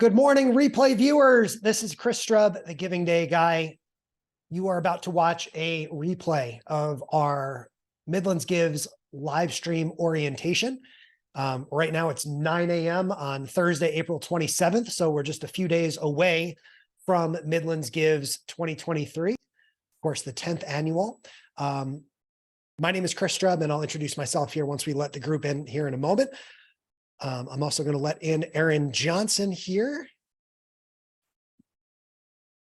Good morning, replay viewers. This is Chris Strub, the Giving Day guy. You are about to watch a replay of our Midlands Gives live stream orientation. Right now it's 9 a.m. on Thursday, April 27th. So we're just a few days away from Midlands Gives 2023, of course, the 10th annual. My name is Chris Strub, and I'll introduce myself here once we let the group in here in a moment. I'm also going to let in Aaron Johnson here.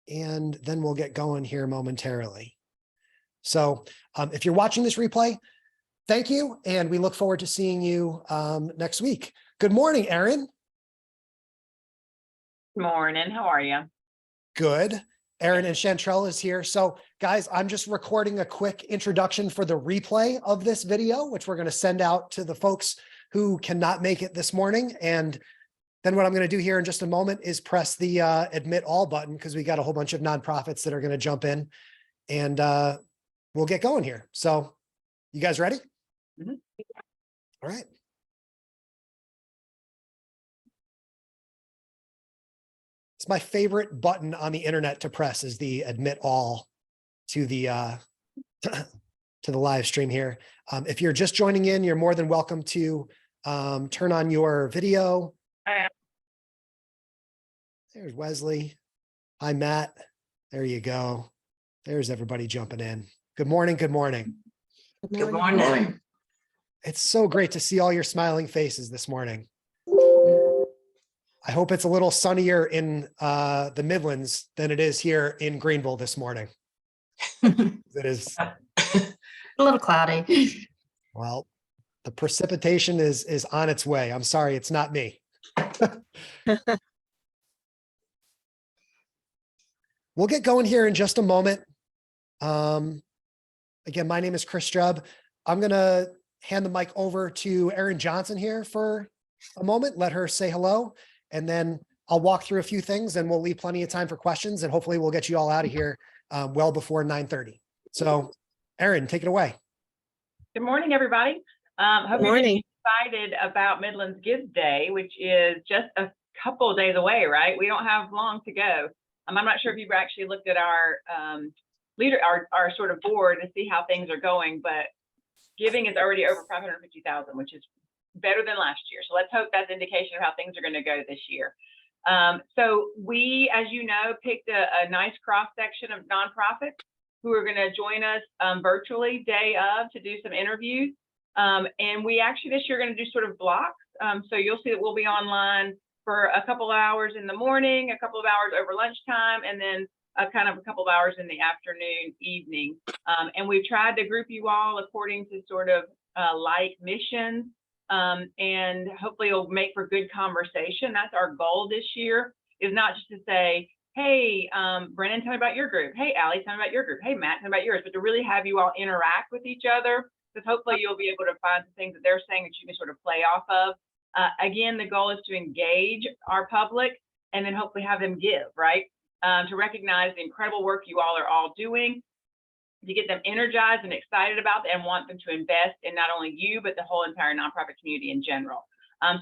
And then we'll get going here momentarily. So if you're watching this replay, thank you. And we look forward to seeing you next week. Good morning, Aaron. Morning. How are you? Good. Aaron and Chantrell is here. So guys, I'm just recording a quick introduction for the replay of this video, which we're going to send out to the folks who cannot make it this morning. And then what I'm going to do here in just a moment is press the admit all button, because we got a whole bunch of nonprofits that are going to jump in, and we'll get going here. So you guys ready? Mm-hmm. All right. It's my favorite button on the internet to press, is the admit all to the to the live stream here. If you're just joining in, you're more than welcome to turn on your video. There's Wesley. Hi, Matt. There you go. There's everybody jumping in. Good morning. Good morning. Good morning. It's so great to see all your smiling faces this morning. I hope it's a little sunnier in the Midlands than it is here in Greenville this morning. It is a little cloudy. Well, the precipitation is on its way. I'm sorry, it's not me. We'll get going here in just a moment. Again, my name is Chris Strub. I'm going to hand the mic over to Erin Johnson here for a moment. Let her say hello, and then I'll walk through a few things, and we'll leave plenty of time for questions, and hopefully we'll get you all out of here well before 9:30. So, Erin, take it away. Good morning, everybody. Hope you're excited about Midlands Gives Day, which is just a couple of days away, right? We don't have long to go. I'm not sure if you've actually looked at our our sort of board to see how things are going, but giving is already over 550,000, which is better than last year. So let's hope that's an indication of how things are going to go this year. So we, as you know, picked a nice cross section of nonprofits who are going to join us virtually day of to do some interviews. And we actually this year are going to do sort of blocks. So you'll see that we'll be online for a couple of hours in the morning, a couple of hours over lunchtime, and then a couple of hours in the afternoon, evening. And we've tried to group you all according to sort of like missions, and hopefully it'll make for good conversation. That's our goal this year, is not just to say, hey, Brennan, tell me about your group. Hey, Allie, tell me about your group. Hey, Matt, tell me about yours. But to really have you all interact with each other, because hopefully you'll be able to find some things that they're saying that you can sort of play off of. Again, the goal is to engage our public and then hopefully have them give, right? To recognize the incredible work you all are all doing, to get them energized and excited about it, and want them to invest in not only you, but the whole entire nonprofit community in general.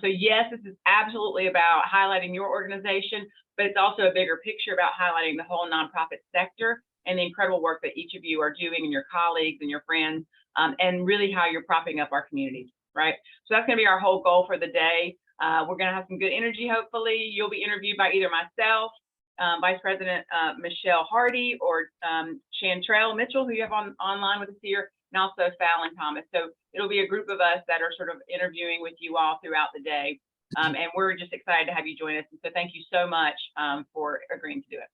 So yes, this is absolutely about highlighting your organization, but it's also a bigger picture about highlighting the whole nonprofit sector and the incredible work that each of you are doing, and your colleagues and your friends, and really how you're propping up our communities, right? So that's going to be our whole goal for the day. We're going to have some good energy, hopefully. You'll be interviewed by either myself, Vice President Michelle Hardy, or Chantrell Mitchell, who you have online with us here, and also Fallon Thomas. So it'll be a group of us that are sort of interviewing with you all throughout the day. And we're just excited to have you join us. And so thank you so much for agreeing to do it.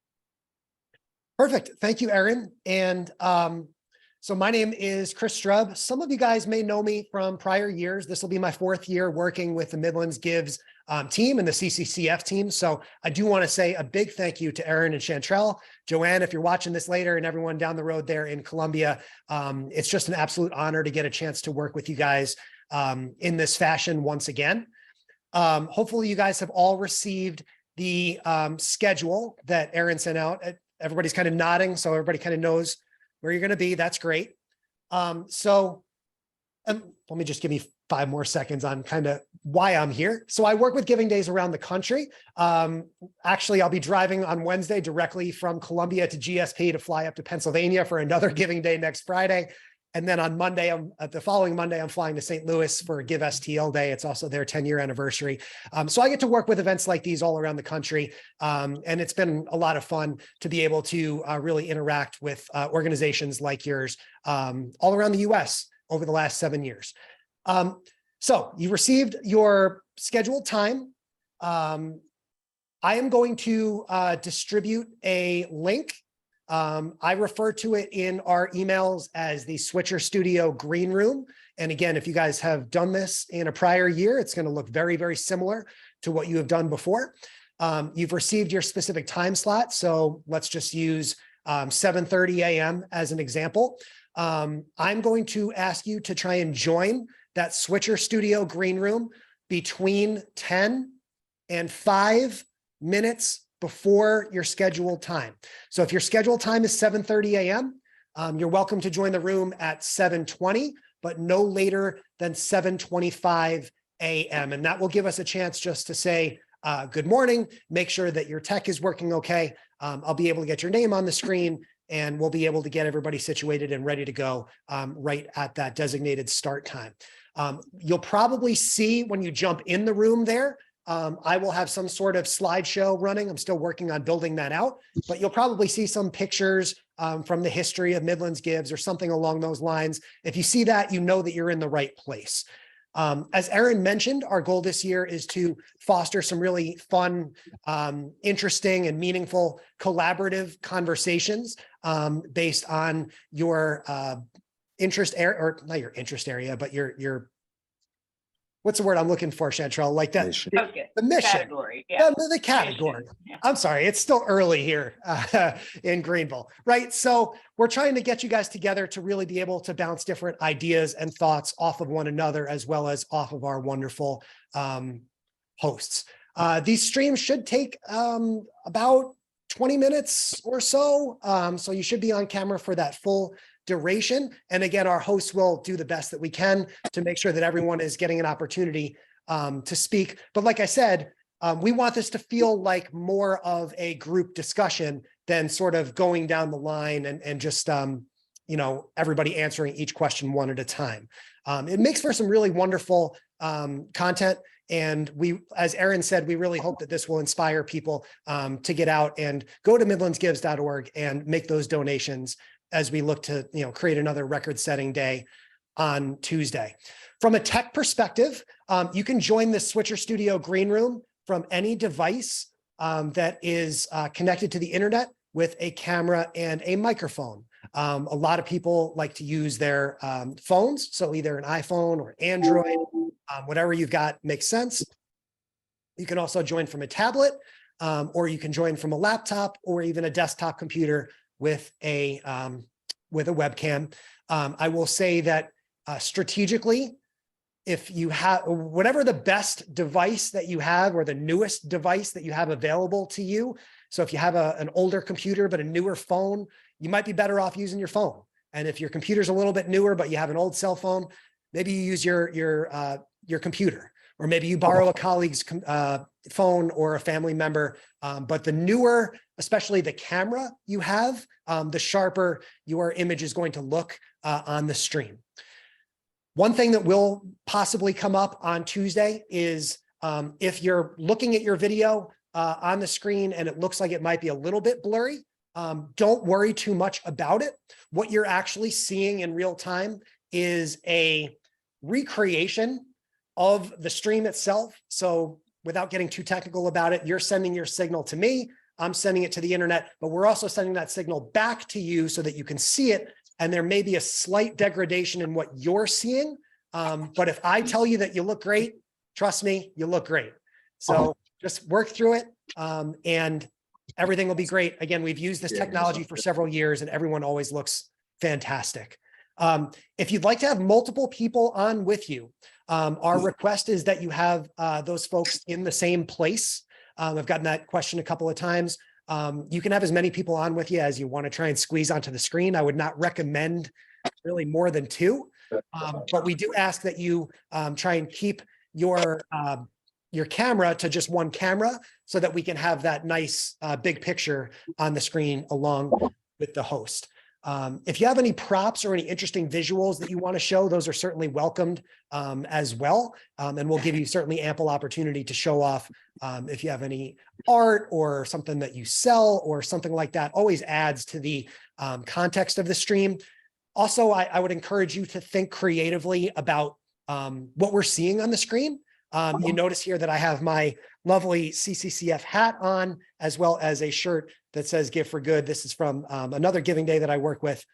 Perfect. Thank you, Erin. And so my name is Chris Strub. Some of you guys may know me from prior years. This will be my 4th year working with the Midlands Gives team and the CCCF team. So I do want to say a big thank you to Erin and Chantrell. Joanne, if you're watching this later, and everyone down the road there in Columbia, it's just an absolute honor to get a chance to work with you guys in this fashion once again. Hopefully you guys have all received the schedule that Erin sent out. Everybody's kind of nodding, so everybody kind of knows where you're going to be. That's great. Let me just give me 5 more seconds on kind of why I'm here. So I work with giving days around the country. Actually, I'll be driving on Wednesday directly from Columbia to GSP to fly up to Pennsylvania for another giving day next Friday. And then on Monday, the following Monday, I'm flying to St. Louis for Give STL Day. It's also their 10-year anniversary. So I get to work with events like these all around the country. And it's been a lot of fun to be able to really interact with organizations like yours all around the US over the last 7 years. So you received your scheduled time. I am going to distribute a link. I refer to it in our emails as the Switcher Studio Green Room. And again, if you guys have done this in a prior year, it's going to look very, very similar to what you have done before. You've received your specific time slot. So let's just use 7:30 a.m. as an example. I'm going to ask you to try and join that Switcher Studio Green Room between 10 and 5 minutes before your scheduled time. So if your scheduled time is 7:30 a.m., you're welcome to join the room at 7:20, but no later than 7:25 a.m. And that will give us a chance just to say good morning, make sure that your tech is working okay. I'll be able to get your name on the screen, and we'll be able to get everybody situated and ready to go right at that designated start time. You'll probably see when you jump in the room there, I will have some sort of slideshow running. I'm still working on building that out, but you'll probably see some pictures from the history of Midlands Gives or something along those lines. If you see that, you know that you're in the right place. As Erin mentioned, our goal this year is to foster some really fun, interesting and meaningful collaborative conversations based on your interest area, or not your interest area, but your what's the word I'm looking for, Chantrell? Like that, the mission, category, yeah. The category. Mission, yeah. I'm sorry, it's still early here in Greenville, right? So we're trying to get you guys together to really be able to bounce different ideas and thoughts off of one another, as well as off of our wonderful hosts. These streams should take about 20 minutes or so. So you should be on camera for that full duration. And again, our hosts will do the best that we can to make sure that everyone is getting an opportunity to speak. But like I said, we want this to feel like more of a group discussion than sort of going down the line and just, you know, everybody answering each question one at a time. It makes for some really wonderful content. And we, as Erin said, we really hope that this will inspire people to get out and go to midlandsgives.org and make those donations as we look to, you know, create another record-setting day on Tuesday. From a tech perspective, you can join the Switcher Studio Green Room from any device that is connected to the internet with a camera and a microphone. A lot of people like to use their phones, so either an iPhone or Android, whatever you've got makes sense. You can also join from a tablet, or you can join from a laptop or even a desktop computer with a webcam. I will say that strategically, if you have whatever the best device that you have or the newest device that you have available to you. So if you have an older computer but a newer phone, you might be better off using your phone. And if your computer's a little bit newer but you have an old cell phone, maybe you use your computer, or maybe you borrow a colleague's phone or a family member. But the newer, especially the camera you have, the sharper your image is going to look on the stream. One thing that will possibly come up on Tuesday is if you're looking at your video on the screen and it looks like it might be a little bit blurry, don't worry too much about it. What you're actually seeing in real time is a recreation of the stream itself. So without getting too technical about it, you're sending your signal to me, I'm sending it to the internet, but we're also sending that signal back to you so that you can see it. And there may be a slight degradation in what you're seeing. But if I tell you that you look great, trust me, you look great. So just work through it and everything will be great. Again, we've used this technology for several years and everyone always looks fantastic. If you'd like to have multiple people on with you, our request is that you have those folks in the same place. I've gotten that question a couple of times. You can have as many people on with you as you want to try and squeeze onto the screen. I would not recommend really more than 2. But we do ask that you try and keep your camera to just one camera so that we can have that nice big picture on the screen along with the host. If you have any props or any interesting visuals that you want to show, those are certainly welcomed as well. And we'll give you certainly ample opportunity to show off if you have any art or something that you sell or something like that. Always adds to the context of the stream. Also, I would encourage you to think creatively about what we're seeing on the screen. You notice here that I have my lovely CCCF hat on, as well as a shirt that says Give for Good. This is from another giving day that I work with.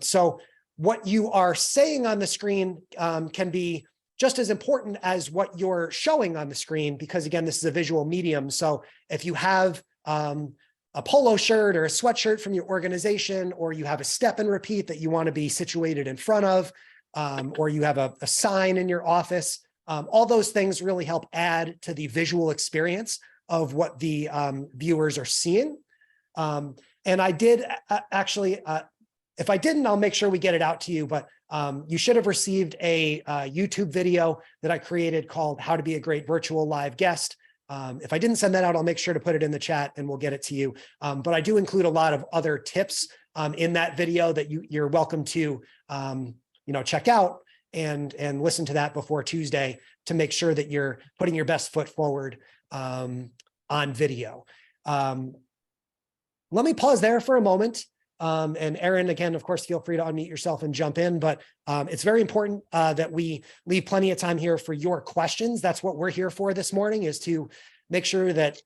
So what you are saying on the screen can be just as important as what you're showing on the screen, because again, this is a visual medium. So if you have a polo shirt or a sweatshirt from your organization, or you have a step and repeat that you want to be situated in front of, or you have a sign in your office, all those things really help add to the visual experience of what the viewers are seeing. And I did actually, if I didn't, I'll make sure we get it out to you, but you should have received a YouTube video that I created called How to Be a Great Virtual Live Guest. If I didn't send that out, I'll make sure to put it in the chat and we'll get it to you. But I do include a lot of other tips in that video that you're welcome to check out and listen to that before Tuesday to make sure that you're putting your best foot forward on video. Let me pause there for a moment. And Aaron, again, of course, feel free to unmute yourself and jump in, but it's very important that we leave plenty of time here for your questions. That's what we're here for this morning, is to make sure that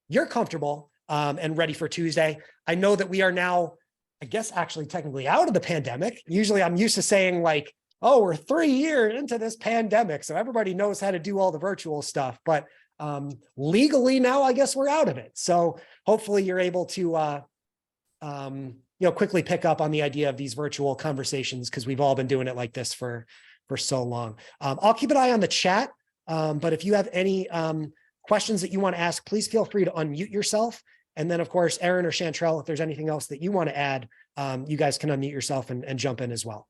you're comfortable and ready for Tuesday. I know that we are now, I guess, actually technically out of the pandemic. Usually I'm used to saying like, oh, we're 3 years into this pandemic, so everybody knows how to do all the virtual stuff, but legally now, I guess we're out of it. So hopefully you're able to quickly pick up on the idea of these virtual conversations, because we've all been doing it like this for so long. I'll keep an eye on the chat, but if you have any questions that you want to ask, please feel free to unmute yourself. And then, of course, Aaron or Chantrell, if there's anything else that you want to add, you guys can unmute yourself and jump in as well.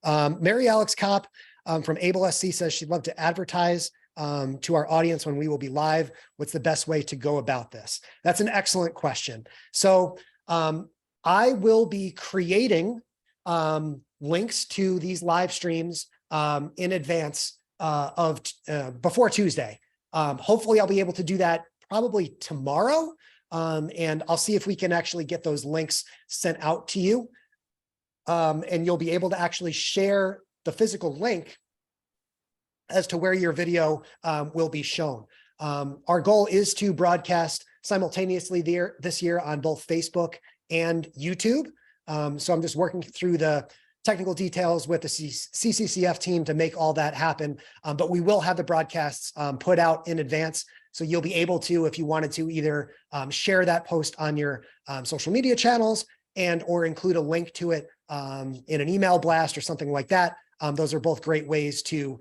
Mary Alex Kopp from Able SC says she'd love to advertise to our audience when we will be live. What's the best way to go about this? That's an excellent question. So I will be creating links to these live streams in advance of before Tuesday. Hopefully I'll be able to do that probably tomorrow. And I'll see if we can actually get those links sent out to you. And you'll be able to actually share the physical link as to where your video will be shown. Our goal is to broadcast simultaneously this year on both Facebook and YouTube. So I'm just working through the technical details with the CCCF team to make all that happen. But we will have the broadcasts put out in advance. So you'll be able to, if you wanted to, either share that post on your social media channels or include a link to it in an email blast or something like that. Those are both great ways to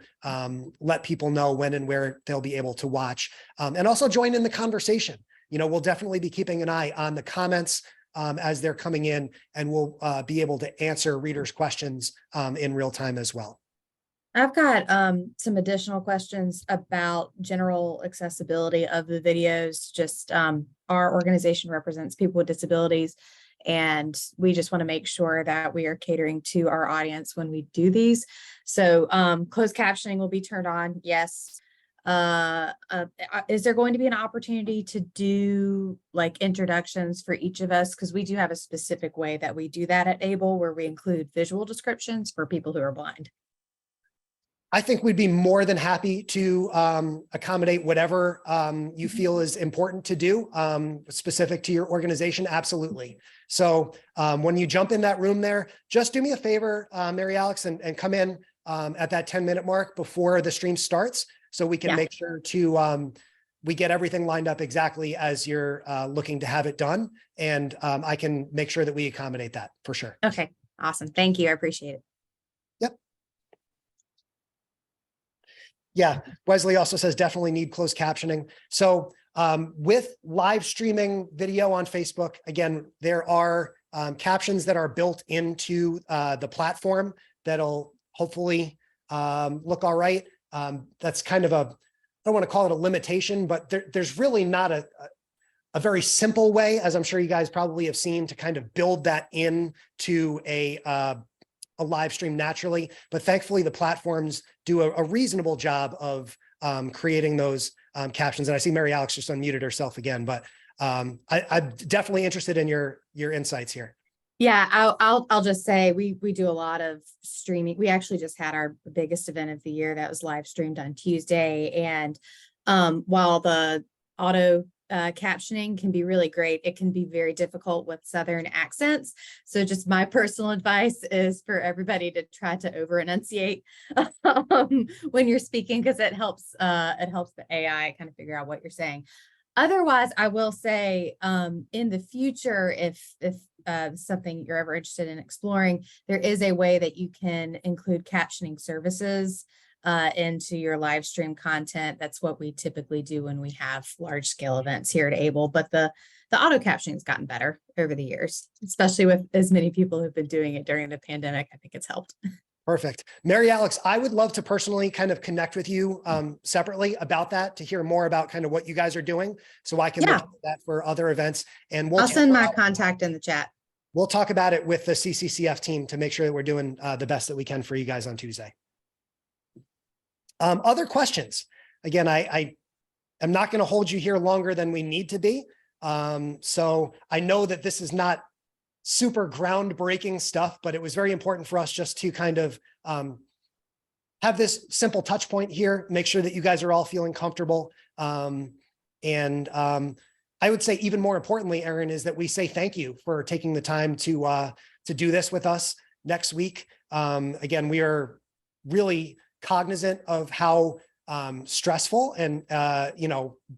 let people know when and where they'll be able to watch, and also join in the conversation. We'll definitely be keeping an eye on the comments as they're coming in, and we'll be able to answer readers' questions in real time as well. I've got some additional questions about general accessibility of the videos. Just our organization represents people with disabilities, and we just want to make sure that we are catering to our audience when we do these. So closed captioning will be turned on. Yes. Is there going to be an opportunity to do like introductions for each of us? Because we do have a specific way that we do that at Able, where we include visual descriptions for people who are blind. I think we'd be more than happy to accommodate whatever you feel is important to do, specific to your organization. Absolutely. So when you jump in that room there, just do me a favor, Mary Alex, and come in at that 10-minute mark before the stream starts, so we can make sure to we get everything lined up exactly as you're looking to have it done. And I can make sure that we accommodate that for sure. Okay, awesome. Thank you. I appreciate it. Yeah, Wesley also says definitely need closed captioning. So with live streaming video on Facebook, again, there are captions that are built into the platform that'll hopefully look all right. That's kind of I don't want to call it a limitation, but there's really not a very simple way, as I'm sure you guys probably have seen, to kind of build that into a live stream naturally. But thankfully, the platforms do a reasonable job of creating those captions. And I see Mary Alex just unmuted herself again, but I'm definitely interested in your insights here. Yeah, I'll just say we do a lot of streaming. We actually just had our biggest event of the year that was live streamed on Tuesday. And while the auto captioning can be really great, it can be very difficult with Southern accents. So just my personal advice is for everybody to try to over enunciate when you're speaking, because it helps the AI kind of figure out what you're saying. Otherwise, I will say in the future, if something you're ever interested in exploring, there is a way that you can include captioning services into your live stream content. That's what we typically do when we have large scale events here at Able. But the auto captioning has gotten better over the years, especially with as many people who've been doing it during the pandemic. I think it's helped. Perfect. Mary Alex, I would love to personally kind of connect with you separately about that, to hear more about kind of what you guys are doing, so I can look at that for other events. And I'll send my contact in the chat. We'll talk about it with the CCCF team to make sure that we're doing the best that we can for you guys on Tuesday. Other questions? Again, I am not going to hold you here longer than we need to be. So I know that this is not super groundbreaking stuff, but it was very important for us just to kind of have this simple touch point here, make sure that you guys are all feeling comfortable. I would say even more importantly, Erin, is that we say thank you for taking the time to do this with us next week. Again, we are really cognizant of how stressful and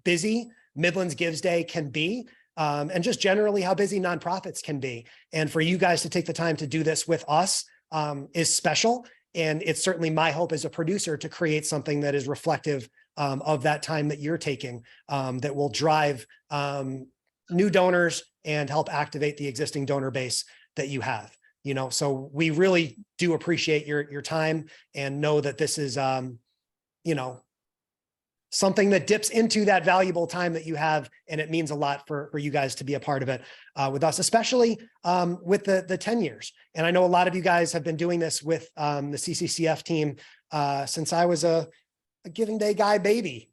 busy Midlands Gives Day can be. And just generally how busy nonprofits can be. And for you guys to take the time to do this with us is special. And it's certainly my hope as a producer to create something that is reflective of that time that you're taking, that will drive new donors and help activate the existing donor base that you have. So we really do appreciate your time, and know that this is, something that dips into that valuable time that you have. And it means a lot for you guys to be a part of it with us, especially with the 10 years. And I know a lot of you guys have been doing this with the CCCF team since I was a Giving Day guy baby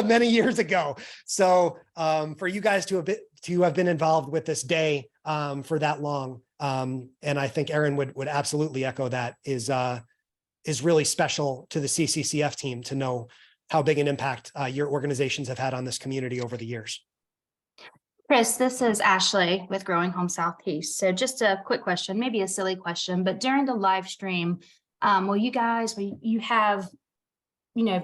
many years ago. So for you guys to have been involved with this day for that long, and I think Erin would absolutely echo that, is really special to the CCCF team to know how big an impact your organizations have had on this community over the years. Chris, this is Ashley with Growing Home Southeast. So just a quick question, maybe a silly question, but during the live stream, will you have,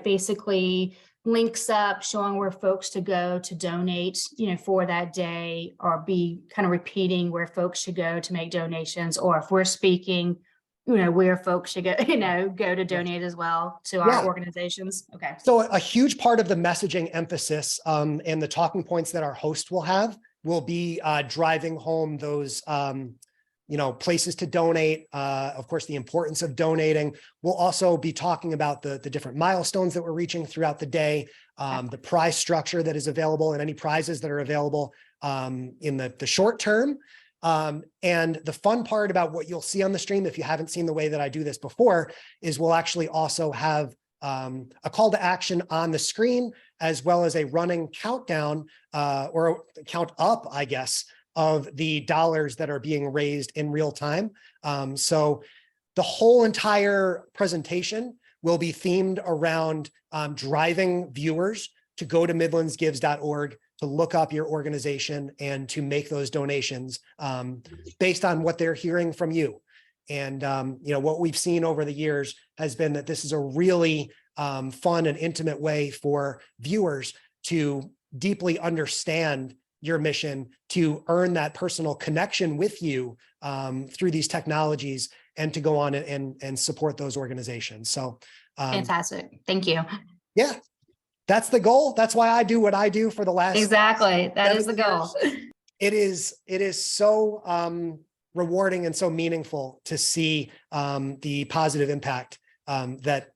basically links up showing where folks to go to donate, for that day, or be kind of repeating where folks should go to make donations, or if we're speaking, where folks should go, go to donate as well to our organizations? Okay. So a huge part of the messaging emphasis and the talking points that our host will have will be driving home those, places to donate. Of course, the importance of donating. We'll also be talking about the different milestones that we're reaching throughout the day, the prize structure that is available, and any prizes that are available in the short term. And the fun part about what you'll see on the stream, if you haven't seen the way that I do this before, is we'll actually also have a call to action on the screen, as well as a running countdown or a count up, I guess, of the dollars that are being raised in real time. So the whole entire presentation will be themed around driving viewers to go to midlandsgives.org to look up your organization and to make those donations based on what they're hearing from you. And what we've seen over the years has been that this is a really fun and intimate way for viewers to deeply understand your mission, to earn that personal connection with you through these technologies, and to go on and support those organizations. So fantastic. Thank you. Yeah. That's the goal. That's why I do what I do for the last. Exactly. That is the goal. It is so rewarding and so meaningful to see the positive impact that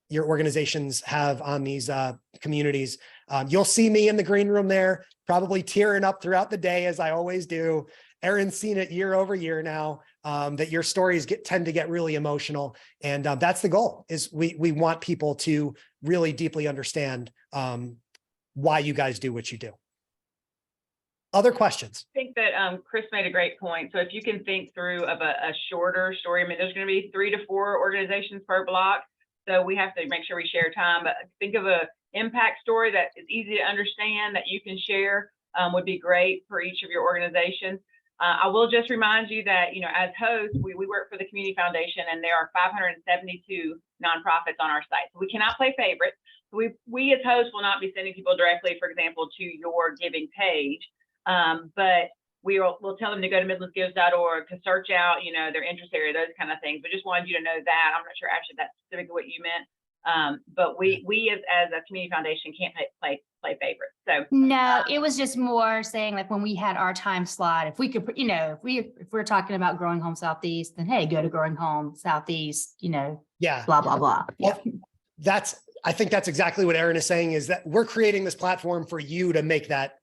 your organizations have on these communities. You'll see me in the green room there, probably tearing up throughout the day, as I always do. Erin's seen it year over year now, that your stories tend to get really emotional. And that's the goal, is we want people to really deeply understand why you guys do what you do. Other questions? I think that Chris made a great point. So if you can think through of a shorter story, I mean, there's going to be 3 to 4 organizations per block. So we have to make sure we share time, but think of a impact story that is easy to understand that you can share would be great for each of your organizations. I will just remind you that, you know, as hosts, we work for the Community Foundation, and there are 572 nonprofits on our site. So we cannot play favorites. We as hosts will not be sending people directly, for example, to your giving page, but we'll tell them to go to midlandsgives.org to search out, you know, their interest area, those kind of things. But just wanted you to know that. I'm not sure actually that's specifically what you meant. But we as a community foundation can't play favorites. So No, it was just more saying, like, when we had our time slot, if we could, you know, if we're talking about Growing Home Southeast, then hey, go to Growing Home Southeast, you know, Yeah. blah, blah, blah. Yeah. Well, I think that's exactly what Erin is saying, is that we're creating this platform for you to make that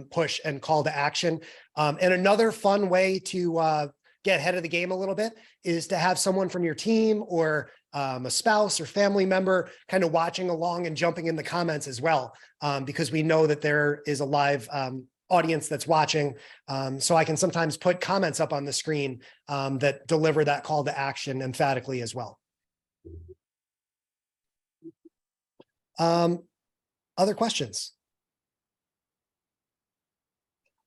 push and call to action. And another fun way to get ahead of the game a little bit is to have someone from your team or a spouse or family member kind of watching along and jumping in the comments as well, because we know that there is a live audience that's watching. So I can sometimes put comments up on the screen that deliver that call to action emphatically as well. Other questions?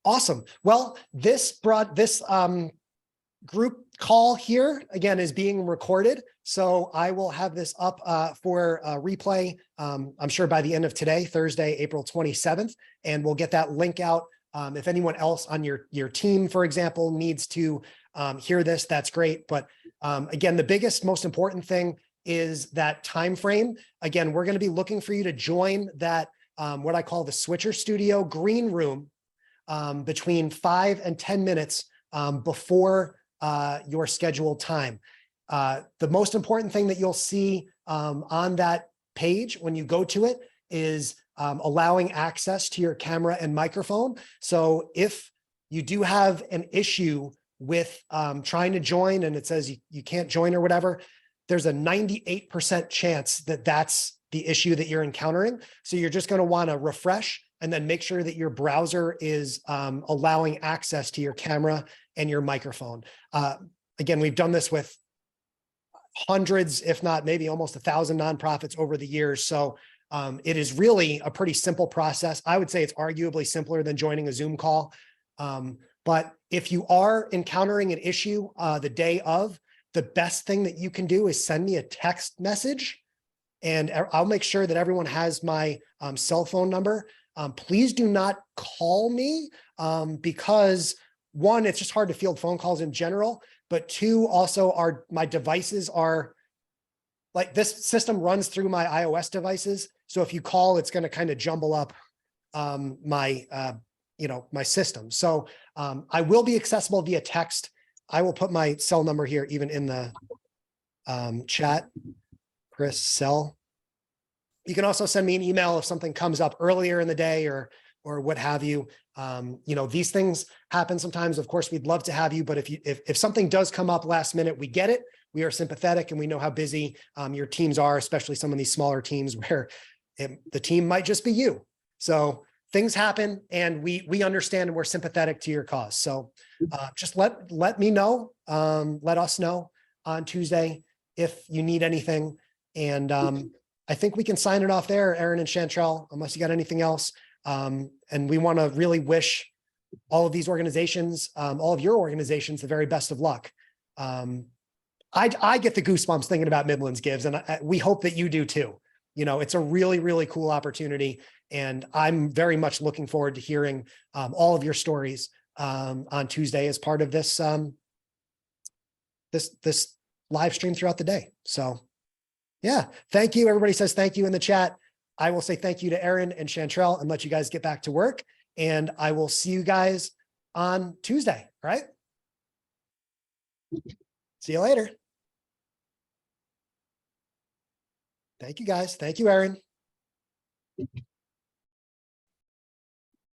Awesome. Well, this group call here again is being recorded, so I will have this up for a replay. I'm sure by the end of today, Thursday, April 27th, and we'll get that link out. If anyone else on your team, for example, needs to hear this, that's great. But again, the biggest, most important thing is that time frame. Again, we're going to be looking for you to join that what I call the Switcher Studio green room between 5 and 10 minutes before your scheduled time. The most important thing that you'll see on that page when you go to it is allowing access to your camera and microphone. So if you do have an issue with trying to join and it says you can't join or whatever, there's a 98% chance that that's the issue that you're encountering. So you're just going to want to refresh and then make sure that your browser is allowing access to your camera and your microphone. Again, we've done this with hundreds, if not maybe almost 1,000 nonprofits over the years. So it is really a pretty simple process. I would say it's arguably simpler than joining a Zoom call. But if you are encountering an issue the day of, the best thing that you can do is send me a text message, and I'll make sure that everyone has my cell phone number. Please do not call me because 1, it's just hard to field phone calls in general, but 2, also my devices are like, this system runs through my iOS devices. So if you call, it's going to kind of jumble up my system. So I will be accessible via text. I will put my cell number here, even in the chat, Chris cell. You can also send me an email if something comes up earlier in the day or what have you. These things happen sometimes. Of course, we'd love to have you, but if something does come up last minute, we get it. We are sympathetic and we know how busy your teams are, especially some of these smaller teams where the team might just be you. So things happen and we understand and we're sympathetic to your cause. So just let me know, let us know on Tuesday if you need anything. And I think we can sign it off there, Erin and Chantrell, unless you got anything else. And we want to really wish all of these organizations, all of your organizations, the very best of luck. I get the goosebumps thinking about Midlands Gives, and we hope that you do too. It's a really, really cool opportunity. And I'm very much looking forward to hearing all of your stories on Tuesday as part of this this live stream throughout the day. So yeah, thank you. Everybody says thank you in the chat. I will say thank you to Erin and Chantrell and let you guys get back to work. And I will see you guys on Tuesday, right? See you later. Thank you, guys. Thank you, Erin.